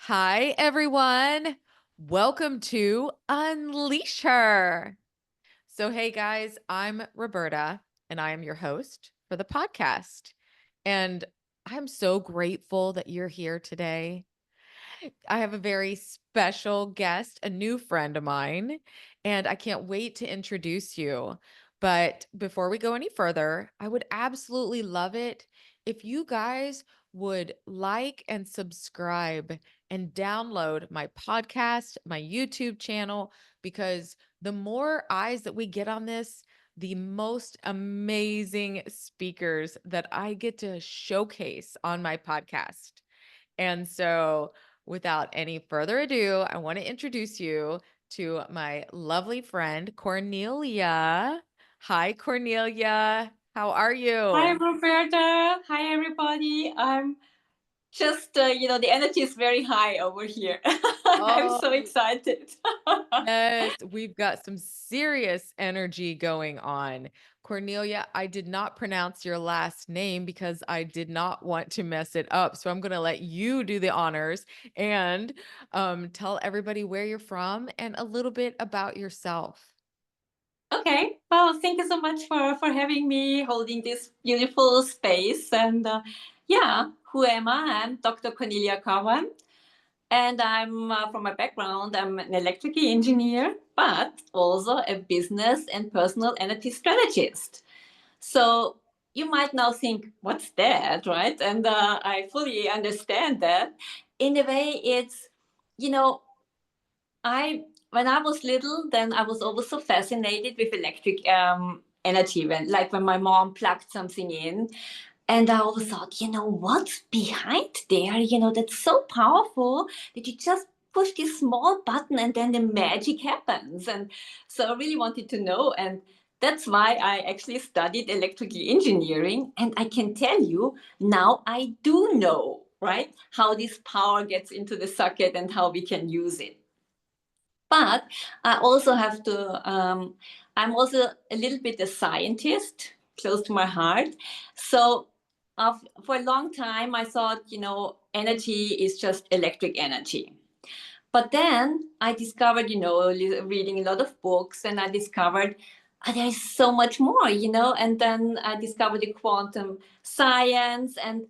Hi, everyone. Welcome to Unleash Her. So, hey, guys, I'm Roberta, and I am your host for the podcast. And I'm so grateful that you're here today. I have a very special guest, a new friend of mine, and I can't wait to introduce you. But before we go any further, I would absolutely love it if you guys would like and subscribe and download my podcast, my YouTube channel, because the more eyes that we get on this, the most amazing speakers that I get to showcase on my podcast. And so, without any further ado, I want to introduce you to my lovely friend, Cornelia. Hi, Cornelia. How are Hi, you? Roberta. Hi, everybody. I'm just, the energy is very high over here. I'm Oh, so excited. yes, we've got some serious energy going on. Cornelia, I did not pronounce your last name because I did not want to mess it up. So I'm going to let you do the honors and tell everybody where you're from and a little bit about yourself. Okay. Well, thank you so much for having me, holding this beautiful space. And yeah, who am I? I'm Dr. Cornelia Kawan. And I'm, from my background, I'm an electrical engineer, but also a business and personal energy strategist. So you might now think, what's that, right? And I fully understand that. In a way, it's, you know, I when I was little, then I was always so fascinated with electric energy. When my mom plugged something in, and I always thought, what's behind there? That's so powerful that you just push this small button and then the magic happens. And so I really wanted to know. And that's why I actually studied electrical engineering. And I can tell you now I do know, right, how this power gets into the socket and how we can use it. But I also have to, I'm also a little bit a scientist, close to my heart. So for a long time, I thought, energy is just electric energy. But then I discovered, reading a lot of books, and I discovered there's so much more, and then I discovered the quantum science, and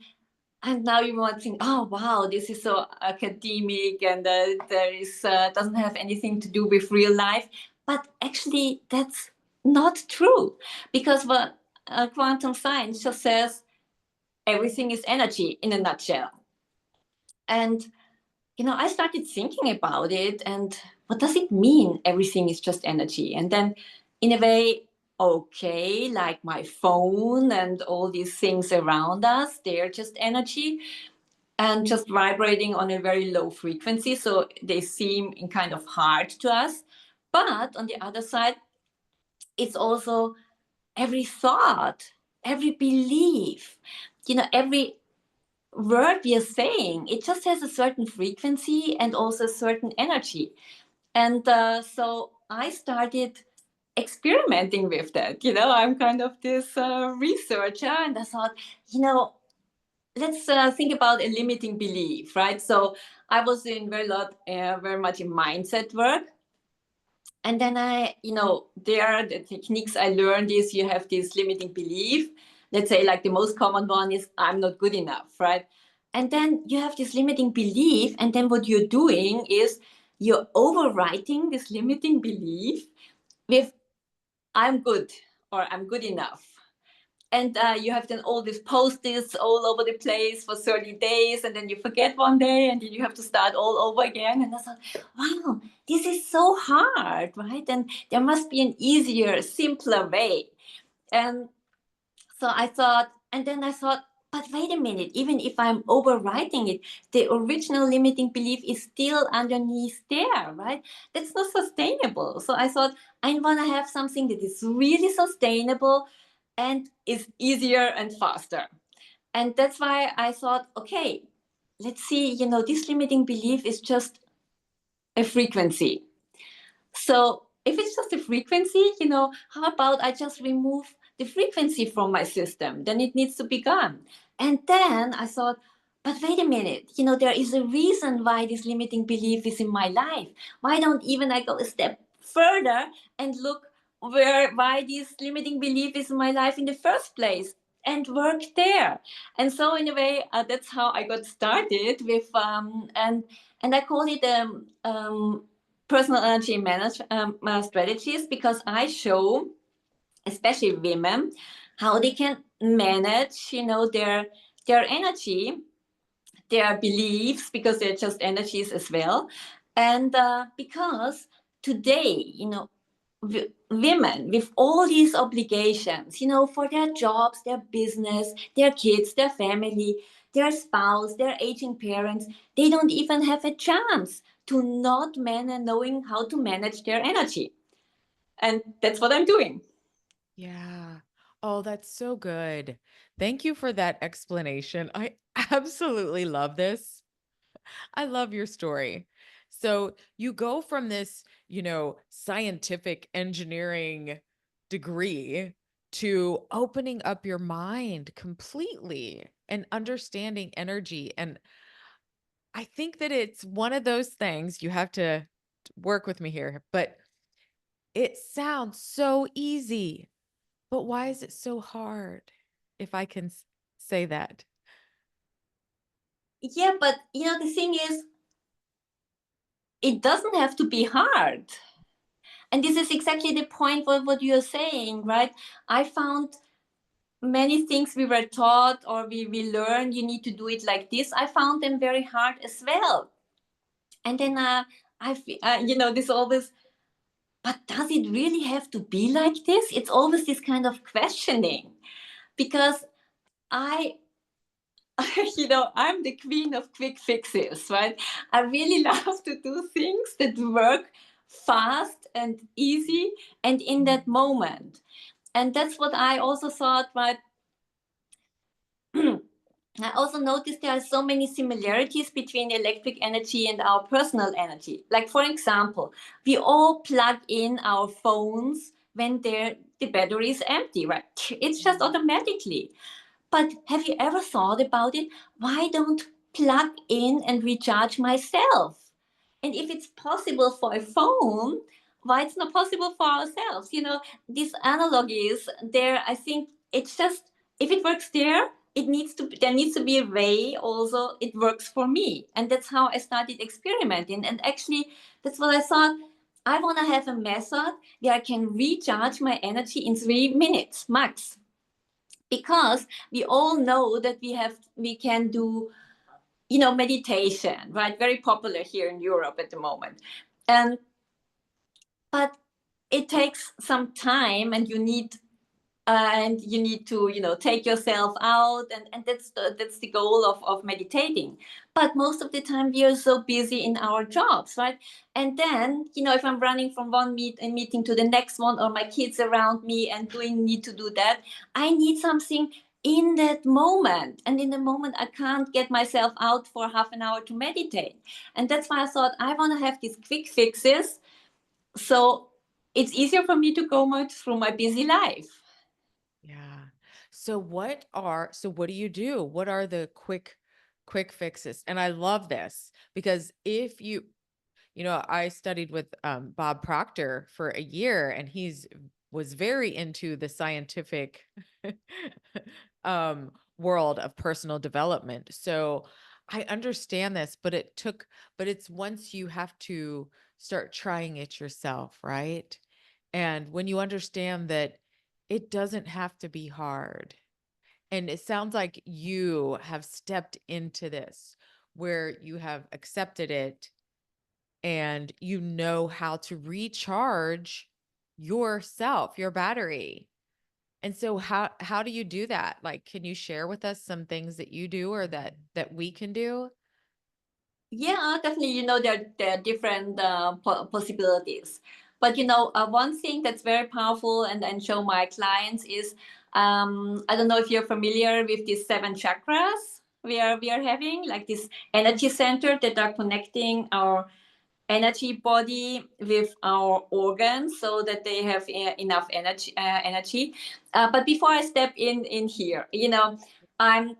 now you might think, oh wow, this is so academic, and there is doesn't have anything to do with real life. But actually, that's not true, because what quantum science just says everything is energy in a nutshell. And I started thinking about it, and what does it mean? Everything is just energy, and then, in a way, okay, like my phone and all these things around us, they're just energy and just vibrating on a very low frequency. So they seem in kind of hard to us. But on the other side, it's also every thought, every belief, every word we are saying, it just has a certain frequency and also a certain energy. And so I started experimenting with that. I'm kind of this researcher, and I thought, let's think about a limiting belief, right? So I was in very much in mindset work. And then there the techniques I learned is you have this limiting belief. Let's say like the most common one is I'm not good enough, right? And then you have this limiting belief, and then what you're doing is you're overwriting this limiting belief with I'm good or I'm good enough. And you have then all these post-its all over the place for 30 days, and then you forget one day, and then you have to start all over again. And I thought, wow, this is so hard, right? And there must be an easier, simpler way. And so I thought, and then I thought, but wait a minute, even if I'm overwriting it, the original limiting belief is still underneath there, right? That's not sustainable. So I thought, I want to have something that is really sustainable and is easier and faster. And that's why I thought, okay, let's see, this limiting belief is just a frequency. So if it's just a frequency, how about I just remove the frequency from my system? Then it needs to be gone. And then I thought, but wait a minute, there is a reason why this limiting belief is in my life. Why don't even I go a step further and look why this limiting belief is in my life in the first place and work there? And so in a way, that's how I got started with, and I call it personal energy strategist, because I show, especially women, how they can manage, their energy, their beliefs, because they're just energies as well. And because today, women with all these obligations, for their jobs, their business, their kids, their family, their spouse, their aging parents, they don't even have a chance to not knowing how to manage their energy. And that's what I'm doing. Yeah. Oh, that's so good. Thank you for that explanation. I absolutely love this. I love your story. So you go from this, scientific engineering degree to opening up your mind completely and understanding energy. And I think that it's one of those things, you have to work with me here, but it sounds so easy. But why is it so hard? If I can say that. Yeah, but the thing is, it doesn't have to be hard. And this is exactly the point what you're saying, right? I found many things we were taught or we learned, you need to do it like this. I found them very hard as well. And then this always, but does it really have to be like this? It's always this kind of questioning, because I I'm the queen of quick fixes, right? I really love to do things that work fast and easy and in that moment. And that's what I also thought, right? I also noticed there are so many similarities between electric energy and our personal energy. Like, for example, we all plug in our phones when the battery is empty, right? It's just automatically. But have you ever thought about it? Why don't plug in and recharge myself? And if it's possible for a phone, why it's not possible for ourselves? These analogies there, I think it's just, if it works there, there needs to be a way also it works for me. And that's how I started experimenting. And actually, that's what I thought. I want to have a method where I can recharge my energy in 3 minutes max, because we all know that we can do meditation, right? Very popular here in Europe at the moment. And but it takes some time, and you need to take yourself out, and that's the goal of meditating. But most of the time we are so busy in our jobs, right? And then if I'm running from one meeting to the next one, or my kids around me and need to do that, I need something in that moment, and in the moment I can't get myself out for half an hour to meditate. And that's why I thought I want to have these quick fixes, so it's easier for me to go through my busy life. Yeah. So what do you do? What are the quick fixes? And I love this because if I studied with Bob Proctor for a year, and he's was very into the scientific world of personal development. So I understand this, but it's once you have to start trying it yourself, right? And when you understand that it doesn't have to be hard. And it sounds like you have stepped into this where you have accepted it and you know how to recharge yourself, your battery. And so how do you do that? Like, can you share with us some things that you do or that we can do? Yeah, definitely. There are different possibilities. But one thing that's very powerful, and show my clients is, I don't know if you're familiar with these 7 chakras we are having, like this energy center that are connecting our energy body with our organs so that they have enough energy. But before I step in here, I'm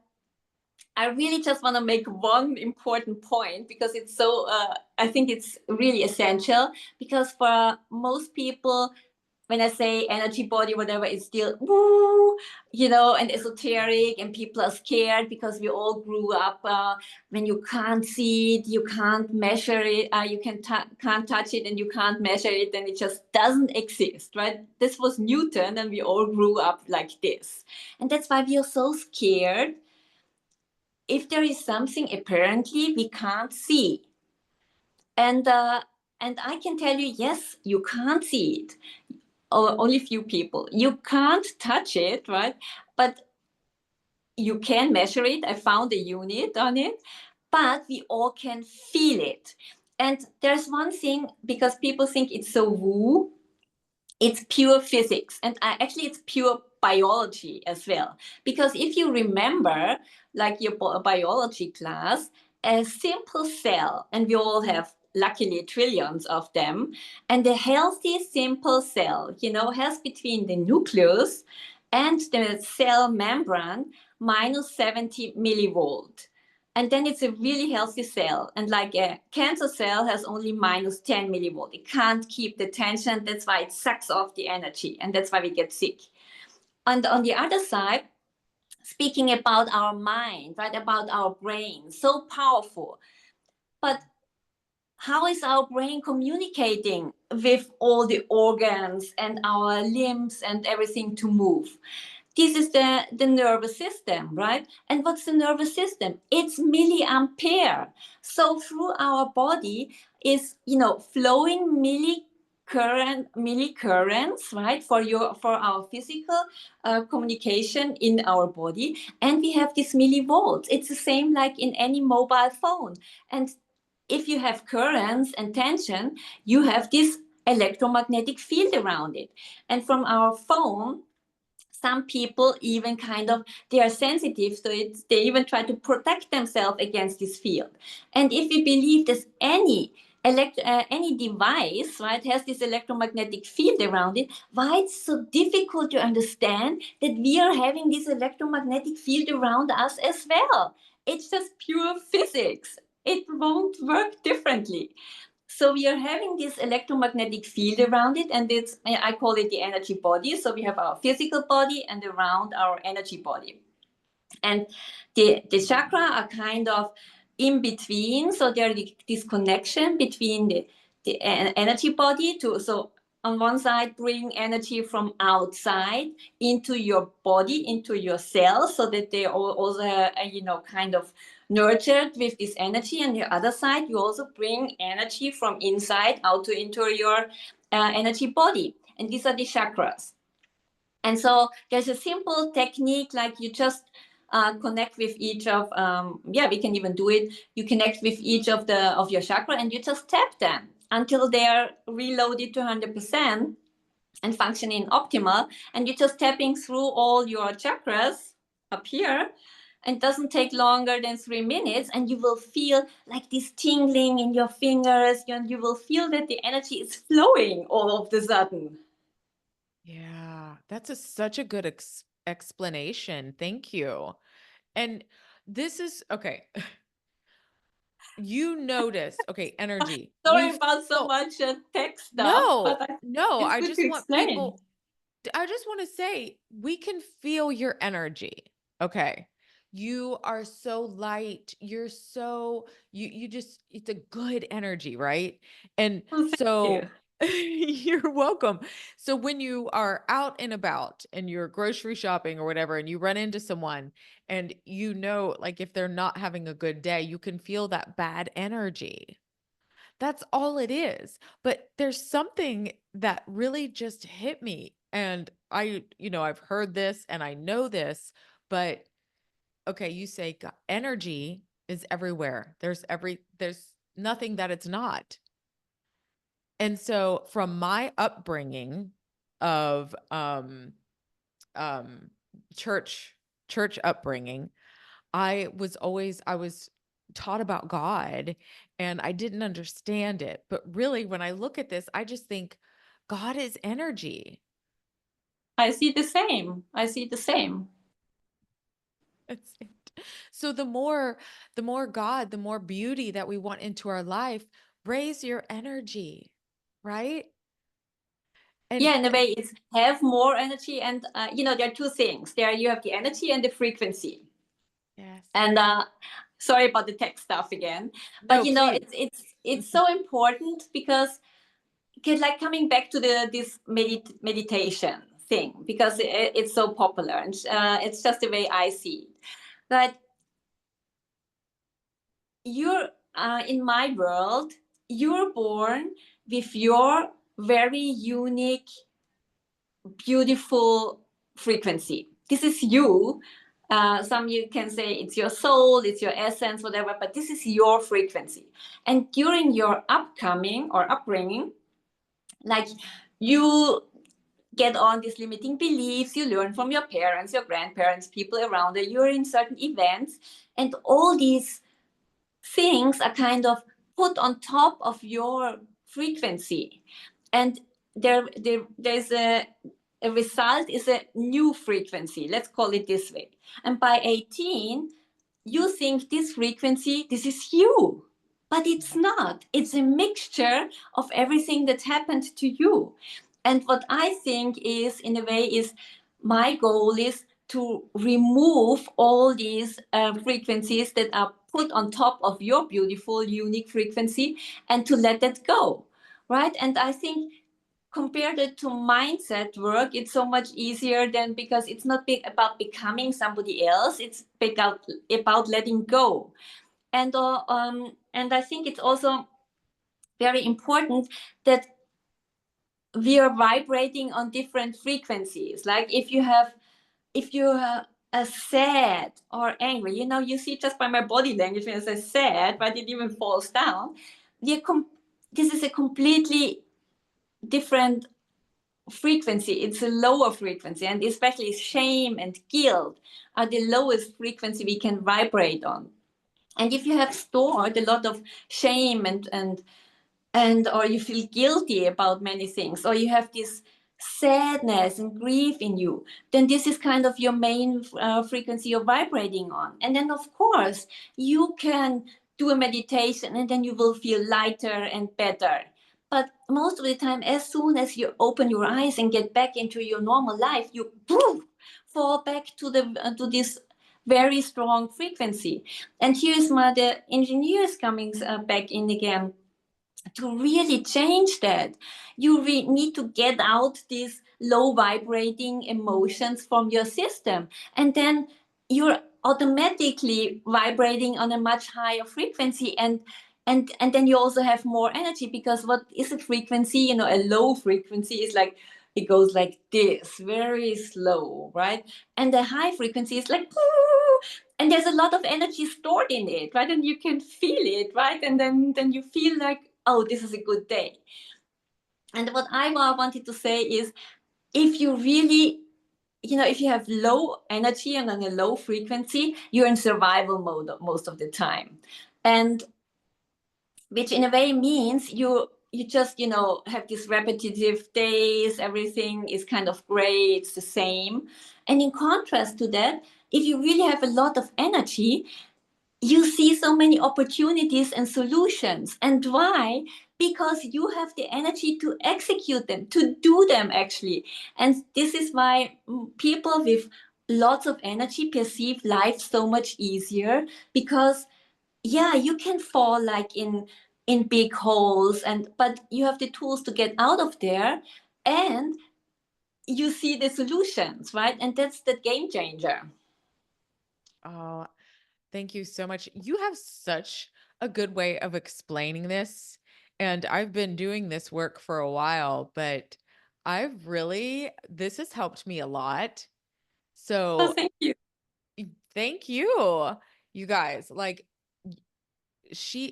I really just want to make one important point because it's so, I think it's really essential, because for most people, when I say energy body, whatever, it's still woo, and esoteric, and people are scared because we all grew up when you can't see it, you can't measure it, you can't touch it, and you can't measure it, and it just doesn't exist, right? This was Newton, and we all grew up like this, and that's why we are so scared if there is something apparently we can't see. And I can tell you, yes, you can't see it, or only few people. You can't touch it, right? But you can measure it. I found a unit on it, but we all can feel it. And there's one thing, because people think it's so woo, it's pure physics, and actually it's pure biology as well. Because if you remember, like your biology class, a simple cell, and we all have luckily trillions of them, and a healthy simple cell, has between the nucleus and the cell membrane minus 70 millivolt, and then it's a really healthy cell. And like a cancer cell has only minus 10 millivolt. It can't keep the tension. That's why it sucks off the energy, and that's why we get sick. And on the other side, speaking about our mind, right, about our brain, so powerful. But how is our brain communicating with all the organs and our limbs and everything to move? This is the nervous system, right? And what's the nervous system? It's milliampere. So through our body is, flowing millicurrents, right? For our physical communication in our body. And we have this millivolts. It's the same like in any mobile phone. And if you have currents and tension, you have this electromagnetic field around it. And from our phone, some people even they are sensitive to it. They even try to protect themselves against this field. And if we believe that any device, right, has this electromagnetic field around it, why it's so difficult to understand that we are having this electromagnetic field around us as well? It's just pure physics. It won't work differently. So we are having this electromagnetic field around it, and I call it the energy body. So we have our physical body and around our energy body. And the chakra are kind of in between. So there's this connection between the energy body so on one side, bring energy from outside into your body, into your cells, so that they also, kind of nurtured with this energy. And the other side, you also bring energy from inside out into your energy body. And these are the chakras. And so there's a simple technique, like you just connect with each of, we can even do it. You connect with each of your chakra, and you just tap them until they're reloaded to 100% and functioning optimal. And you're just tapping through all your chakras up here. And it doesn't take longer than 3 minutes, and you will feel like this tingling in your fingers, and you will feel that the energy is flowing all of a sudden. Yeah, that's such a good explanation. Thank you. And this is okay. You noticed, okay, energy. Sorry about so much tech stuff, No, but no, it's I good just to want explain. people, I just want to say we can feel your energy. Okay. You are so light. You're so, you just, it's a good energy, right? And Well, thank you. so you're welcome. So when you are out and about and you're grocery shopping or whatever, and you run into someone and like if they're not having a good day, you can feel that bad energy. That's all it is. But there's something that really just hit me. And I've heard this and I know this, but okay, you say energy is everywhere. There's nothing that it's not. And so from my upbringing of um church upbringing, I was taught about God and I didn't understand it. But really, when I look at this, I just think God is energy. I see the same. I see the same. That's it. So the more God, the more beauty that we want into our life, raise your energy, right? And Yeah, in a way, it's have more energy, and there are two things. There you have the energy and the frequency. yes. And sorry about the tech stuff again, but No, please. it's so important because like coming back to this meditation thing, because it's so popular, and it's just the way I see it. But you're in my world, you're born with your very unique, beautiful frequency. This is you. Some you can say it's your soul, it's your essence, whatever, but this is your frequency. And during your upcoming or upbringing, like you get on these limiting beliefs, you learn from your parents, your grandparents, people around you, you're in certain events, and all these things are kind of put on top of your frequency. And there's a result is a new frequency, let's call it this way. And by 18, you think this frequency, this is you. But it's not. It's a mixture of everything that happened to you. And what I think is, in a way, is my goal is to remove all these frequencies that are put on top of your beautiful, unique frequency, and to let that go. Right. And I think compared it to mindset work, it's so much easier than, because it's not about becoming somebody else. It's about letting go. And I think it's also very important that we are vibrating on different frequencies. Like if you're sad or angry, you see just by my body language when I say sad, but it even falls down. This is a completely different frequency. It's a lower frequency, and especially shame and guilt are the lowest frequency we can vibrate on. And if you have stored a lot of shame and or you feel guilty about many things, or you have this sadness and grief in you, then this is kind of your main frequency you're vibrating on. And then of course you can do a meditation, and then you will feel lighter and better. But most of the time, as soon as you open your eyes and get back into your normal life, you poof, fall back to this very strong frequency. And here's the engineers coming back in again. To really change that, you need to get out these low vibrating emotions from your system, and then you're automatically vibrating on a much higher frequency. And then you also have more energy, because what is a frequency? A low frequency is like, it goes like this, very slow, right? And the high frequency is like, and there's a lot of energy stored in it, right? And you can feel it, right? And then you feel like, oh, this is a good day. And what I wanted to say is, if you really, if you have low energy and on a low frequency, you're in survival mode most of the time. And which in a way means you just have these repetitive days, everything is kind of gray, it's the same. And in contrast to that, if you really have a lot of energy, you see so many opportunities and solutions. And why? Because you have the energy to execute them, to do them actually. And this is why people with lots of energy perceive life so much easier, because yeah, you can fall like in big holes, but you have the tools to get out of there, and you see the solutions, right? And that's the game changer. Oh, thank you so much. You have such a good way of explaining this. And I've been doing this work for a while, but this has helped me a lot. Oh, So thank you. thank you, you guys. Like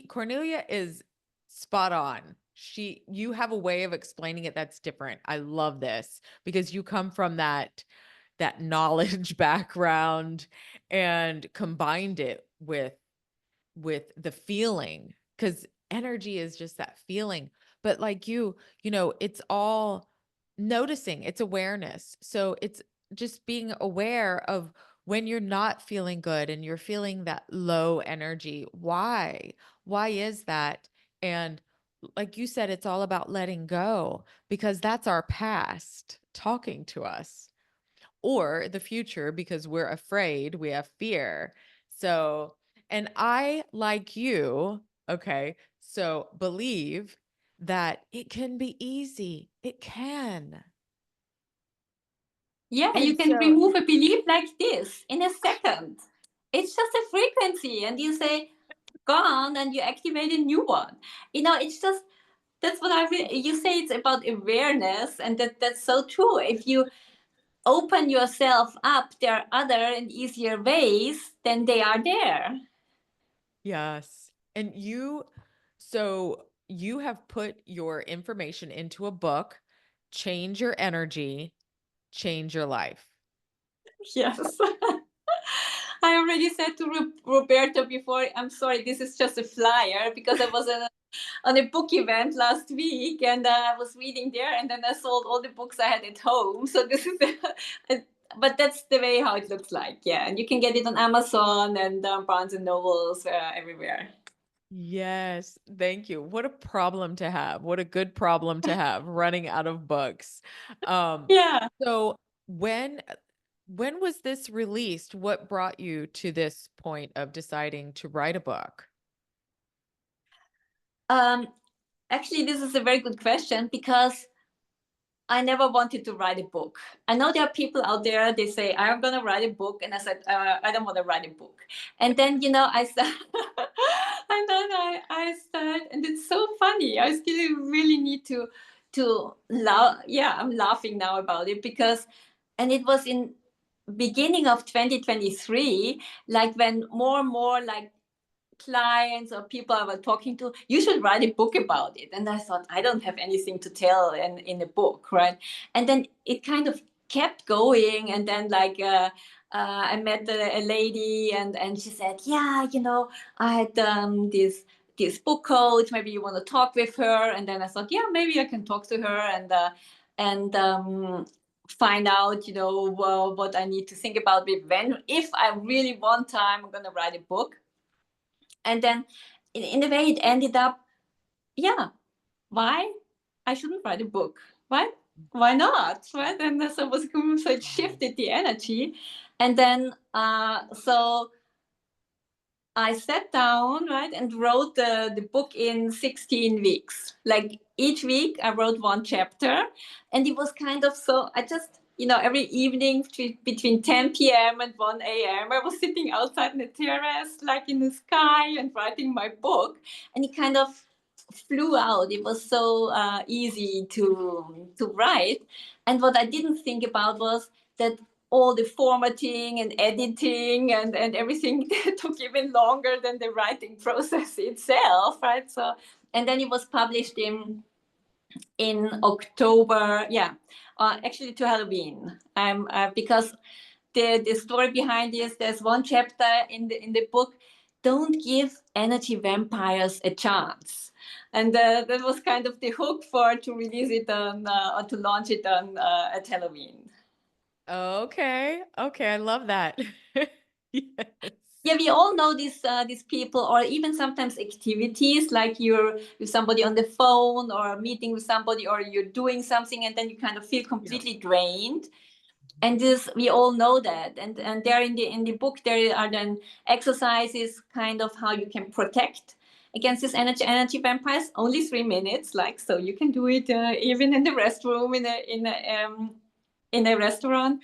Cornelia is spot on. You have a way of explaining it that's different. I love this because you come from that knowledge background and combined it with the feeling, because energy is just that feeling. But like it's all noticing, it's awareness. So it's just being aware of when you're not feeling good and you're feeling that low energy. Why is that? And like you said, it's all about letting go, because that's our past talking to us, or the future, because we're afraid, we have fear. So, and I, like you, okay, so believe that it can be easy. It can. Yeah, you And can so, remove a belief like this in a second. It's just a frequency, and you say gone, and you activate a new one. It's just that's what you say. It's about awareness, and that's so true. If you open yourself up, there are other and easier ways, then they are there. yes. And so you have put your information into a book, Change Your Energy, Change Your Life. Yes. I already said to Roberta before, I'm sorry, this is just a flyer, because I was on a book event last week, and I was reading there, and then I sold all the books I had at home. So this is but that's the way how it looks like. Yeah. And you can get it on Amazon and Barnes and Nobles, everywhere. Yes, thank you. What a problem to have. What a good problem to have, running out of books. Um, Yeah. so when when was this released? What brought you to this point of deciding to write a book? Um, Actually, this is a very good question, because I never wanted to write a book. I know there are people out there, they say, I'm going to write a book. And I said, I don't want to write a book. And then, I said, and then I started, and it's so funny. I still really need to laugh. Yeah, I'm laughing now about it, because, and it was in beginning of 2023, like when more and more like clients or people I was talking to, you should write a book about it. And I thought, I don't have anything to tell in a book, right? And then it kind of kept going. And then I met a lady, and she said, yeah, I had this book coach, maybe you want to talk with her. And then I thought, yeah, maybe I can talk to her and find out, well, what I need to think about it, if I really want time, I'm going to write a book. And then in a way it ended up, yeah, why I shouldn't write a book, right? Why not, right? And so it shifted the energy. And then so I sat down, right, and wrote the book in 16 weeks. Like each week I wrote one chapter, and it was kind of, so I just, every evening between 10 p.m. and 1 a.m., I was sitting outside in the terrace, like in the sky, and writing my book. And it kind of flew out. It was so easy to write. And what I didn't think about was that all the formatting and editing and everything took even longer than the writing process itself, right? So, and then it was published in October, yeah, actually to Halloween. Because the story behind this, there's one chapter in the book, don't give energy vampires a chance. And that was kind of the hook for to release it on or to launch it on at Halloween. Okay. Okay, I love that. Yes. Yeah, we all know these people, or even sometimes activities like you're with somebody on the phone, or meeting with somebody, or you're doing something, and then you kind of feel Yeah. completely drained. And this, we all know that. And there in the book there are then exercises, kind of how you can protect against this energy vampires. Only 3 minutes, like, so you can do it even in the restroom, in a restaurant.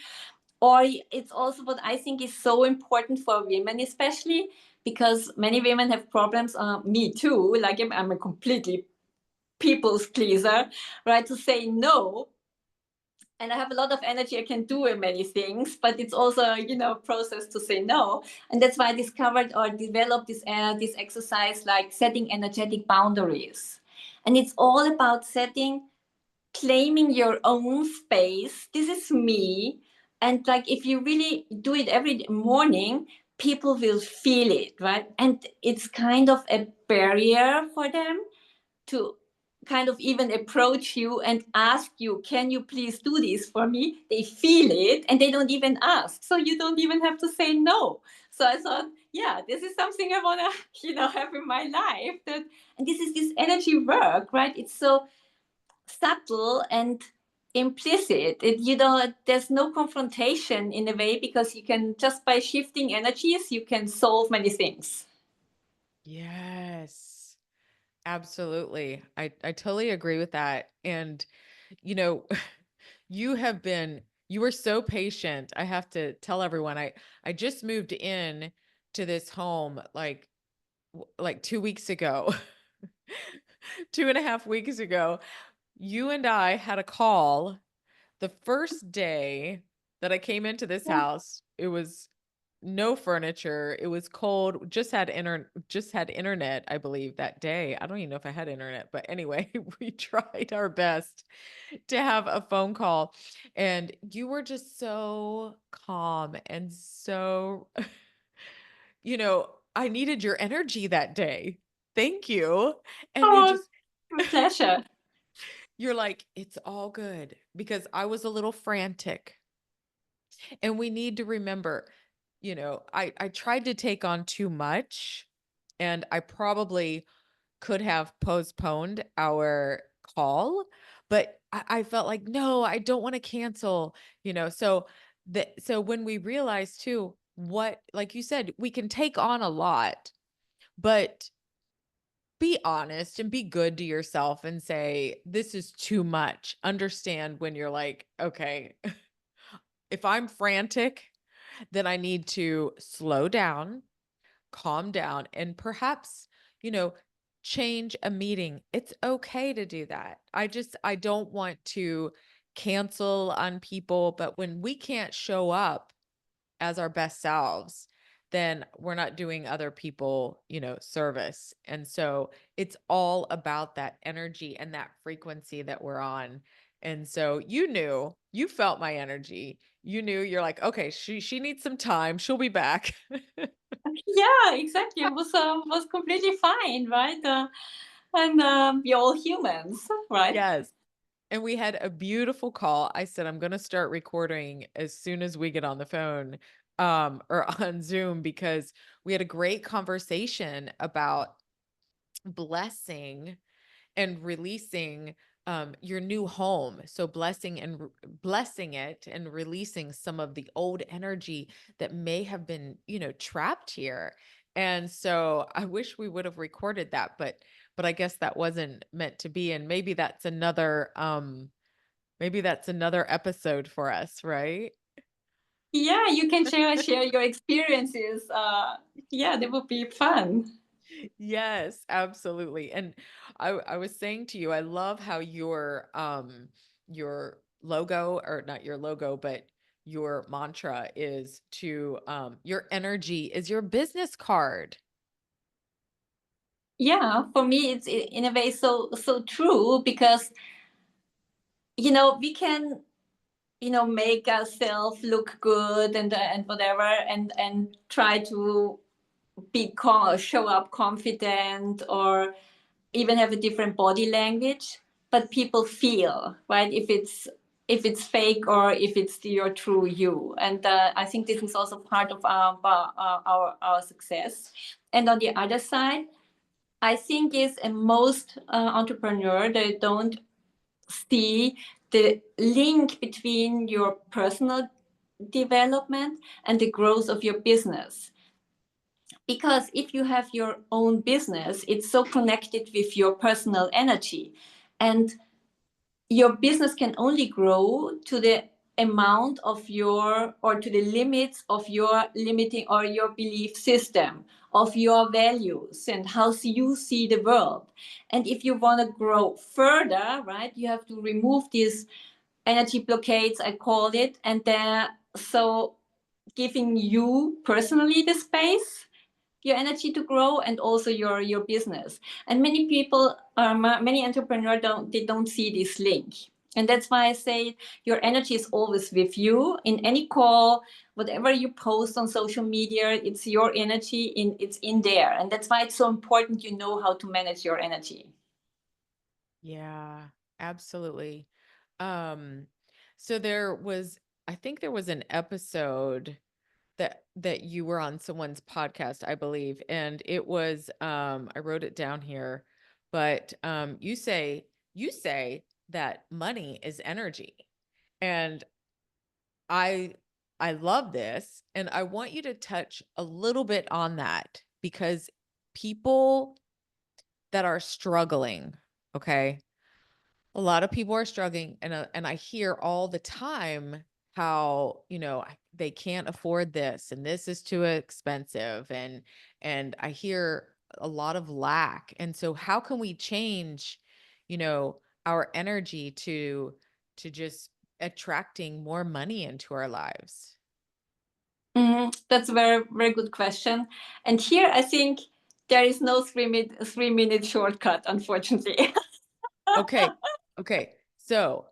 Or it's also what I think is so important for women, especially because many women have problems. Me too. Like I'm a completely people's pleaser, right? To say no, and I have a lot of energy. I can do many things, but it's also a process to say no. And that's why I discovered or developed this exercise, like setting energetic boundaries. And it's all about claiming your own space. This is me. And like if you really do it every morning, people will feel it, right? And it's kind of a barrier for them to kind of even approach you and ask you, can you please do this for me? They feel it and they don't even ask. So you don't even have to say no. So I thought, yeah, this is something I want to, have in my life. And this is this energy work, right? It's so subtle and implicit. There's no confrontation in a way, because you can, just by shifting energies, you can solve many things. Yes, absolutely. I totally agree with that. And, you know, you were so patient. I have to tell everyone, I just moved in to this home like 2 weeks ago, 2.5 weeks ago. You and I had a call the first day that I came into this house. It was no furniture. It was cold. Just had internet, I believe, that day. I don't even know if I had internet, but anyway, we tried our best to have a phone call. And you were just so calm and so, I needed your energy that day. Thank you. And you Oh, just, pleasure. you're like, it's all good, because I was a little frantic. And we need to remember, I tried to take on too much, and I probably could have postponed our call, but I felt like, no, I don't want to cancel, so when we realized too, what, like you said, we can take on a lot, but be honest and be good to yourself and say, this is too much. Understand when you're like, okay, if I'm frantic, then I need to slow down, calm down, and perhaps, you know, change a meeting. It's okay to do that. I don't want to cancel on people, but when we can't show up as our best selves, then we're not doing other people, service. And so it's all about that energy and that frequency that we're on. And so you felt my energy. You're like, okay, she needs some time. She'll be back. Yeah, exactly. It was completely fine, right? And we're all humans, right? Yes. And we had a beautiful call. I said, I'm going to start recording as soon as we get on the phone, or on Zoom, because we had a great conversation about blessing and releasing your new home. So blessing it and releasing some of the old energy that may have been, trapped here. And so I wish we would have recorded that, but I guess that wasn't meant to be. And maybe that's another episode for us, right? Yeah, you can share your experiences. Yeah, that would be fun. Yes, absolutely. And I was saying to you, I love how your logo, or not your logo, but your mantra is to your energy is your business card. Yeah, for me, it's in a way so true, because we can make ourselves look good and whatever, and try to show up confident, or even have a different body language, but people feel, right, if it's fake, or if it's your true you. And I think this is also part of our success. And on the other side, I think is, most entrepreneur, they don't see the link between your personal development and the growth of your business. Because if you have your own business, it's so connected with your personal energy. And your business can only grow to the amount of or to the limits of your limiting, or your belief system, of your values, and how you see the world. And if you want to grow further, right, you have to remove these energy blockades, I call it. And then, so giving you personally the space, your energy to grow, and also your business. And many people, many entrepreneurs, don't see this link. And that's why I say your energy is always with you in any call, whatever you post on social media. It's your energy, it's in there. And that's why it's so important, how to manage your energy. Yeah, absolutely. Um, so I think there was an episode that you were on someone's podcast, I believe, and it was I wrote it down here, but you say that money is energy. And I I love this, and I want you to touch a little bit on that because people that are struggling, okay? A lot of people are struggling, and I hear all the time how, they can't afford this and this is too expensive, and I hear a lot of lack. And so how can we change, our energy to just attracting more money into our lives? That's a very, very good question. And here I think there is no 3 minute shortcut, unfortunately. Okay. Okay. So,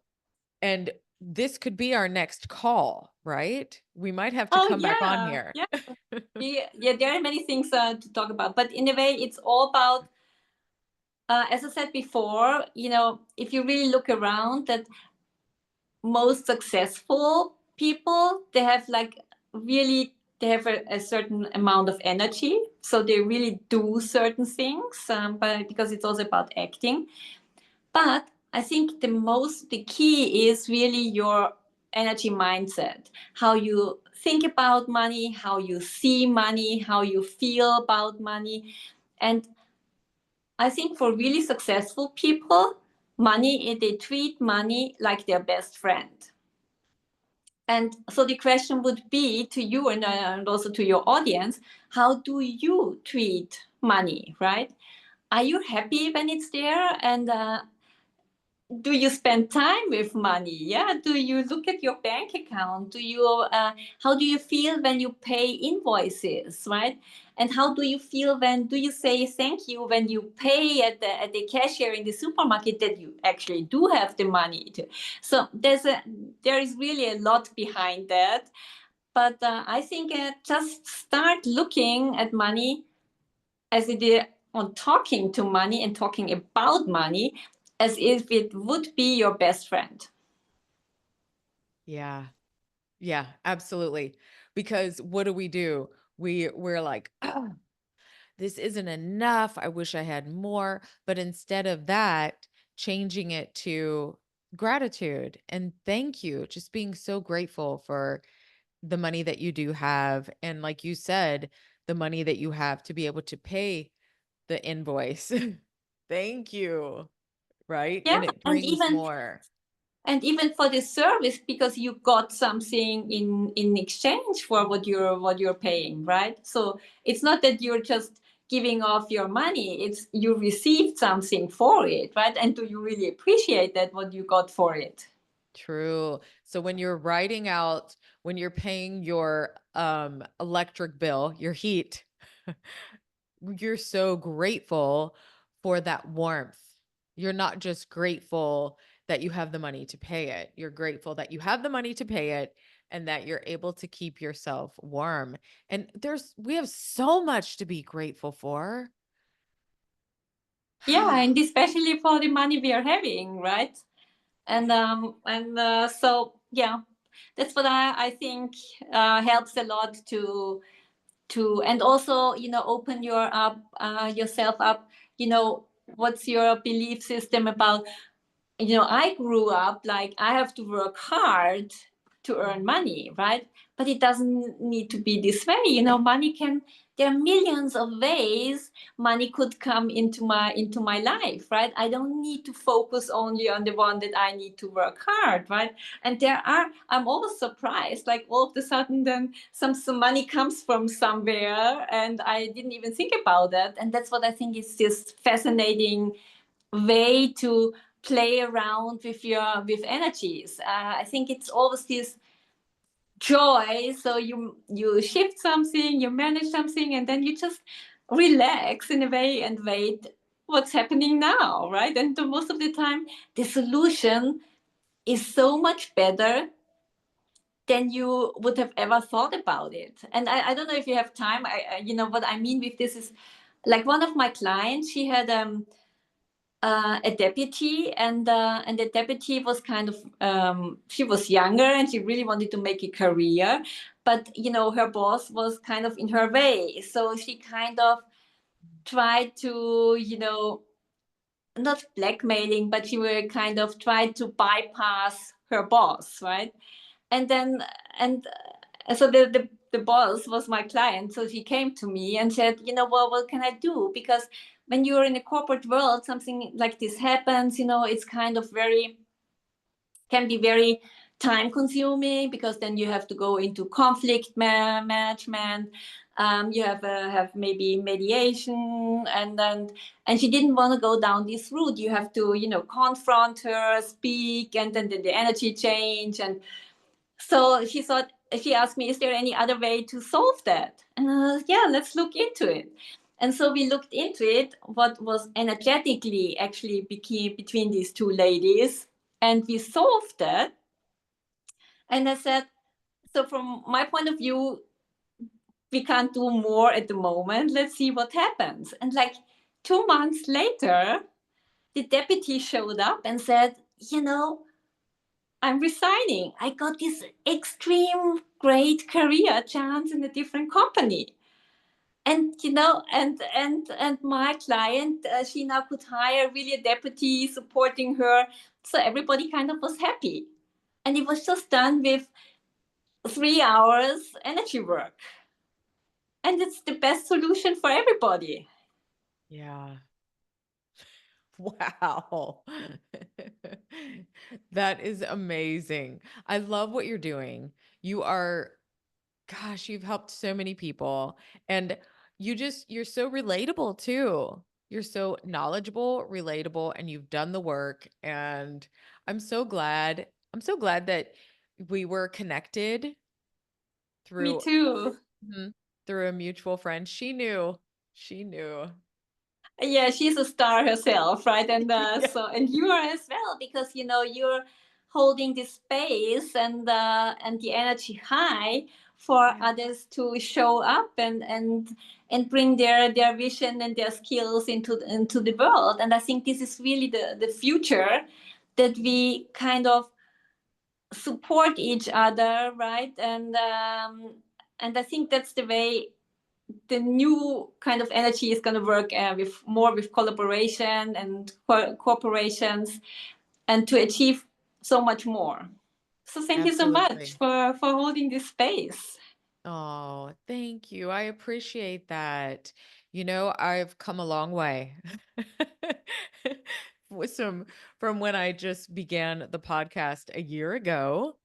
and this could be our next call, right? We might have to Oh come back on yeah, here. yeah, yeah, yeah. There are many things to talk about, but in a way, it's all about, as I said before, if you really look around, that most successful people, they have like really, they have a certain amount of energy, so they really do certain things, but because it's also about acting. But I think the key is really your energy mindset, how you think about money, how you see money, how you feel about money. And I think for really successful people, they treat money like their best friend. And so the question would be to you, and also to your audience, how do you treat money, right? Are you happy when it's there? And do you spend time with money? Yeah. Do you look at your bank account? How do you feel when you pay invoices, right? And how do you feel do you say thank you when you pay at the cashier in the supermarket, that you actually do have the money to? So there is really a lot behind that. But I think just start looking at money as it is, on talking to money and talking about money as if it would be your best friend. Yeah. Yeah, absolutely. Because what do? We're like, "Oh, this isn't enough. I wish I had more." But instead of that, changing it to gratitude and thank you, just being so grateful for the money that you do have. And like you said, the money that you have to be able to pay the invoice. Thank you. Right. Yeah, And it brings more. and even for the service, because you got something in exchange for what you're paying, right? So it's not that you're just giving off your money, it's you received something for it, right? And do you really appreciate that, what you got for it? True. So when you're paying your electric bill, your heat, you're so grateful for that warmth. You're not just grateful that you have the money to pay it. You're grateful that you have the money to pay it and that you're able to keep yourself warm. And we have so much to be grateful for. Yeah, and especially for the money we are having, right? So yeah, that's what I think helps a lot to and also, open yourself up. What's your belief system about? I grew up like I have to work hard to earn money, right? But it doesn't need to be this way. Money can, there are millions of ways money could come into my life, right? I don't need to focus only on the one that I need to work hard, right? And I'm always surprised, like all of a sudden then some money comes from somewhere and I didn't even think about that. And that's what I think is this fascinating way to play around with energies. I think it's always this joy. So you shift something, you manage something, and then you just relax in a way and wait what's happening now, right? And most of the time, the solution is so much better than you would have ever thought about it. And I don't know if you have time. What I mean with this is, like, one of my clients, she had a deputy, and the deputy was kind of she was younger and she really wanted to make a career, but her boss was kind of in her way, so she kind of tried to not blackmailing, but she will kind of try to bypass her boss, right? And then and so the boss was my client, so she came to me and said, well, what can I do? Because when you're in a corporate world, something like this happens, it's kind of can be very time consuming, because then you have to go into conflict management. You have maybe mediation, and she didn't want to go down this route. You have to confront her, speak, and then the energy change. And so she asked me, is there any other way to solve that? And yeah, let's look into it. And so we looked into it, what was energetically actually between these two ladies, and we solved that. And I said, so from my point of view, we can't do more at the moment. Let's see what happens. And like 2 months later, the deputy showed up and said, I'm resigning. I got this extreme great career chance in a different company. And and my client, she now could hire really a deputy supporting her. So everybody kind of was happy. And it was just done with 3 hours energy work. And it's the best solution for everybody. Yeah. Wow. That is amazing. I love what you're doing. Gosh, you've helped so many people, and you're so relatable too. You're so knowledgeable, relatable, and you've done the work. And I'm so glad. I'm so glad that we were connected Me through too. mhm, through a mutual friend. She knew. She knew. Yeah, she's a star herself, right? And Yeah. and you are as well, because you're holding this space and the energy high for Yeah. others to show up and bring their vision and their skills into the world. And I think this is really the future, that we kind of support each other, right? And I think that's the way the new kind of energy is going to work, with collaboration and corporations, and to achieve so much more. So thank you so much Absolutely. for holding this space. Oh, thank you. I appreciate that. I've come a long way with from when I just began the podcast a year ago.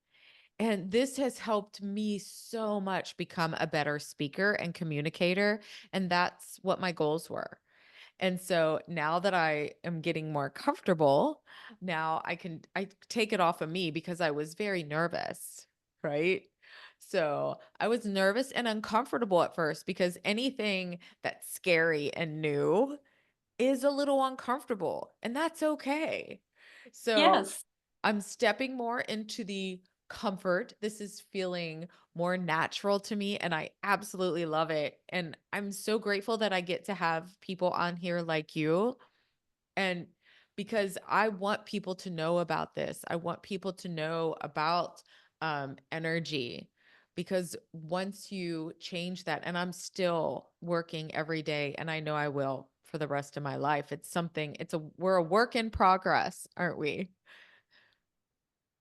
And this has helped me so much become a better speaker and communicator. And that's what my goals were. And so now that I am getting more comfortable, now I take it off of me, because I was very nervous, right? So I was nervous and uncomfortable at first, because anything that's scary and new is a little uncomfortable, and that's okay. So Yes. I'm stepping more into the comfort. This is feeling more natural to me, and I absolutely love it. And I'm so grateful that I get to have people on here like you. And because I want people to know about this, I want people to know about energy. Because once you change that, and I'm still working every day, and I know I will for the rest of my life. We're a work in progress, aren't we?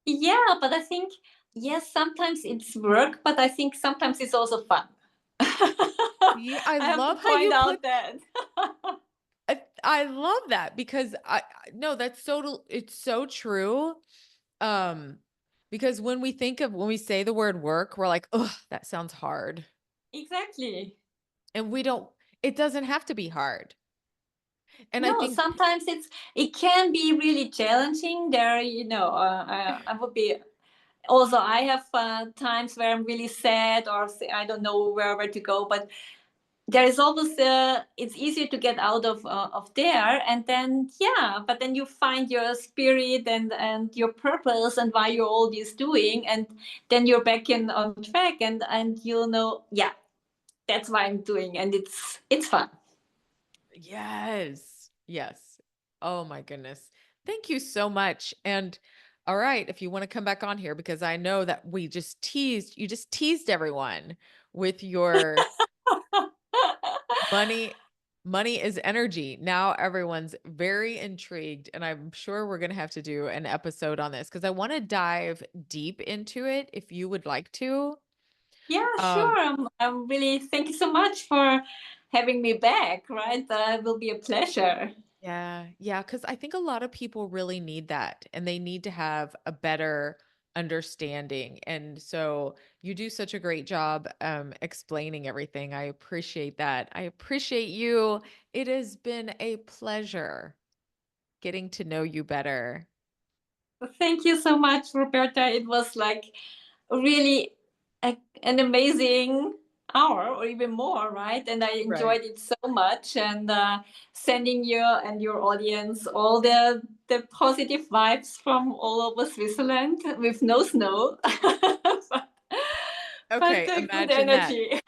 Yeah, but I think, yes, sometimes it's work, but I think sometimes it's also fun. Yeah, I I have to love how point you put out that. I love that, because no, it's so true. Um, because when we say the word work, we're like, oh, that sounds hard. Exactly. And it doesn't have to be hard. And I No, think, sometimes it can be really challenging. There, I would be also, I have times where I'm really sad, or I don't know where to go. But there is always it's easier to get out of there, and then yeah. But then you find your spirit and your purpose and why you're all this doing, and then you're back in on track, and yeah, that's why I'm doing, and it's fun. yes, yes. Oh my goodness. Thank you so much. And all right, if you want to come back on here, because I know that you just teased everyone with your money. Money is energy. Now everyone's very intrigued, and I'm sure we're going to have to do an episode on this because I want to dive deep into it if you would like to. Yeah, Um, sure. I'm really thank you so much for having me back, right? It will be a pleasure. Yeah, yeah, because I think a lot of people really need that and they need to have a better understanding. And so you do such a great job explaining everything. I appreciate that. I appreciate you. It has been a pleasure getting to know you better. Thank you so much, Roberta. It was like really an amazing hour or even more, right? And I Right. enjoyed it so much. And sending you and your audience all the positive vibes from all over Switzerland with no snow, but, Okay, good imagine that. energy.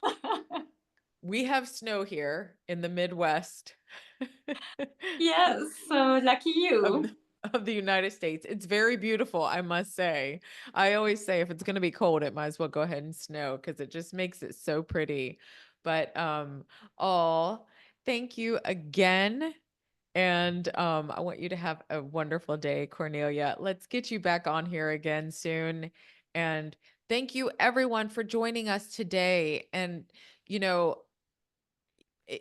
We have snow here in the Midwest. Yes, so lucky of you. the of the United States. It's very beautiful, I must say. I always say if it's going to be cold, it might as well go ahead and snow because it just makes it so pretty. But all thank you again. And I want you to have a wonderful day, Cornelia. Let's get you back on here again soon. And thank you everyone for joining us today. And you know,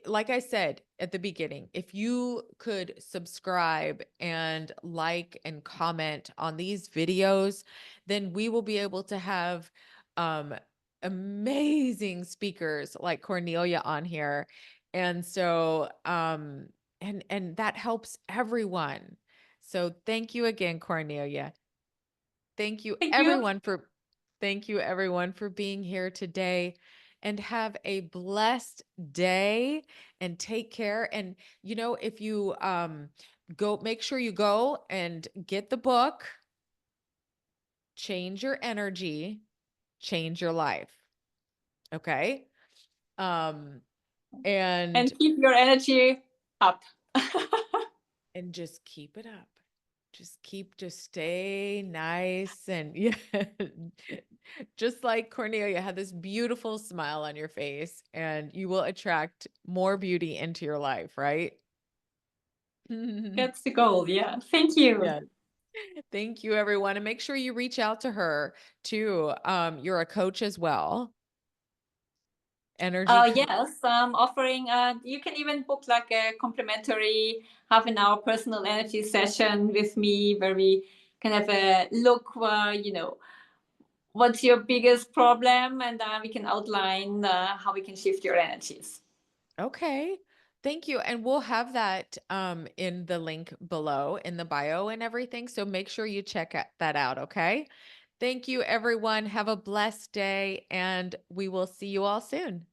like I said at the beginning, if you could subscribe and like and comment on these videos, then we will be able to have um, amazing speakers like Cornelia on here. And so, and that helps everyone. So thank you again, Cornelia. Thank you Thank you. everyone for Thank you everyone for being here today and have a blessed day and take care. And if you go, make sure you go and get the book, Change Your Energy, Change Your Life. Okay? Um and And keep your energy up. just keep it up. Just stay nice and yeah. Just like Cornelia had this beautiful smile on your face and you will attract more beauty into your life, right? That's the goal. Yeah. Thank you. Yeah. Thank you everyone and make sure you reach out to her too. You're a coach as well. Energy coach. Yes, I'm offering, you can even book like a complimentary half an hour personal energy session with me where we can have a look, what's your biggest problem, and we can outline how we can shift your energies. Okay. Thank you. And we'll have that in the link below in the bio and everything. So make sure you check that out. Okay. Thank you, everyone. Have a blessed day, and we will see you all soon.